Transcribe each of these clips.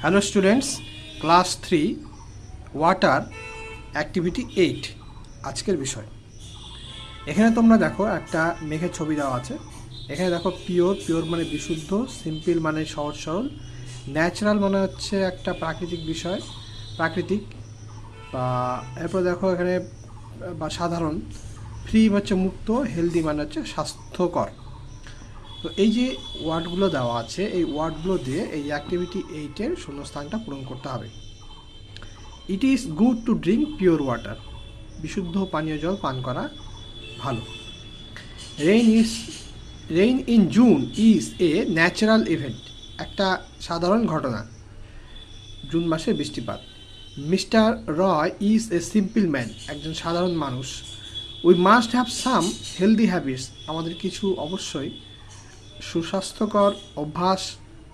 Hello students, class 3 water activity 8 আজকের বিষয়। এখানে তোমরা দেখো একটা মেঘের ছবি দেওয়া আছে। এখানে দেখো পিওর মানে বিশুদ্ধ, সিম্পল মানে সহজ সরল, ন্যাচারাল মানে হচ্ছে একটা প্রাকৃতিক বিষয়, প্রাকৃতিক বা এরপর দেখো এখানে বা সাধারণ, ফ্রি হচ্ছে মুক্ত, হেলদি মানে হচ্ছে স্বাস্থ্যকর। তো এই যে ওয়ার্ডগুলো দেওয়া আছে, এই ওয়ার্ডগুলো দিয়ে এই অ্যাক্টিভিটি 8-এর শূন্যস্থানটা পূরণ করতে হবে। It is good to drink pure water, বিশুদ্ধ পানীয় জল পান করা ভালো। Rain rain in June is a natural event, একটা সাধারণ ঘটনা, জুন মাসে বৃষ্টিপাত। Mister Roy is a simple man, একজন সাধারণ মানুষ। We must have some healthy habits, আমাদের কিছু অবশ্যই সুস্বাস্থ্যকর অভ্যাস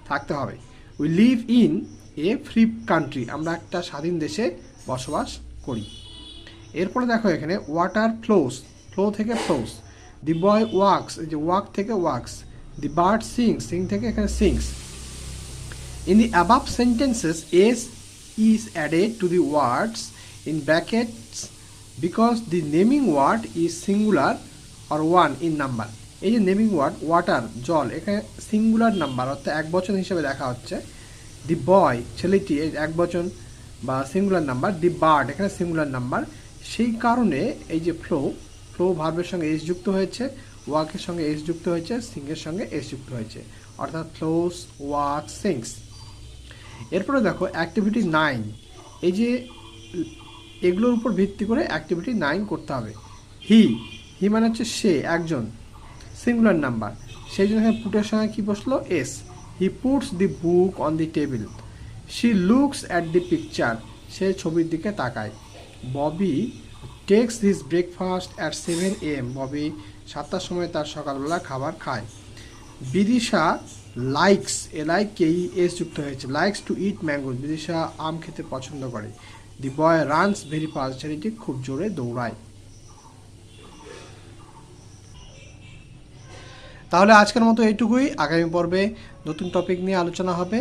থাকতে হবে। We live in a free country, আমরা একটা স্বাধীন দেশে বসবাস করি। এরপরে দেখো এখানে ওয়াটার ফ্লোস, ফ্লো থেকে ফ্লোস। দি বয় ওয়াক্স, এই যে ওয়াক থেকে walks. The bird sings, sing থেকে এখানে sings. In the above sentences S is added to the words in brackets because the naming word is singular or one in number. এই যে naming word water জল, এখানে singular number অর্থাৎ এক বচন হিসেবে দেখা হচ্ছে। দি বয় ছেলেটি এক বচন বা সিঙ্গুলার নাম্বার। দি বার্ড এখানে সিঙ্গুলার নাম্বার। সেই কারণে এই যে ফ্লো ভার্বের সঙ্গে এস যুক্ত হয়েছে, ওয়াকের সঙ্গে এস যুক্ত হয়েছে, সিংয়ের সঙ্গে এস যুক্ত হয়েছে, অর্থাৎ ফ্লোস ওয়াক সিংস। এরপরে দেখো অ্যাক্টিভিটি 9, এই যে এগুলোর উপর ভিত্তি করে অ্যাক্টিভিটি 9 করতে হবে। হি মানে হচ্ছে সে, একজন, সিঙ্গুলার নাম্বার, সেই জন্য এখানে পুটের সঙ্গে কী বসলো? S. He puts the book on the table. She looks at the picture, সে ছবির দিকে তাকায়। Bobby takes his breakfast at 7 AM, Bobby 7টার সময় তার সকালবেলা খাবার খায়। বিদিশা লাইকস, LIKE এস যুক্ত হয়েছে, likes to eat mango, Bidisha আম খেতে পছন্দ করে। The boy runs very fast, ছেলেটি খুব জোরে দৌড়ায়। তাহলে আজকের মতো এইটুকুই। আগামী পর্বে নতুন টপিক নিয়ে আলোচনা হবে।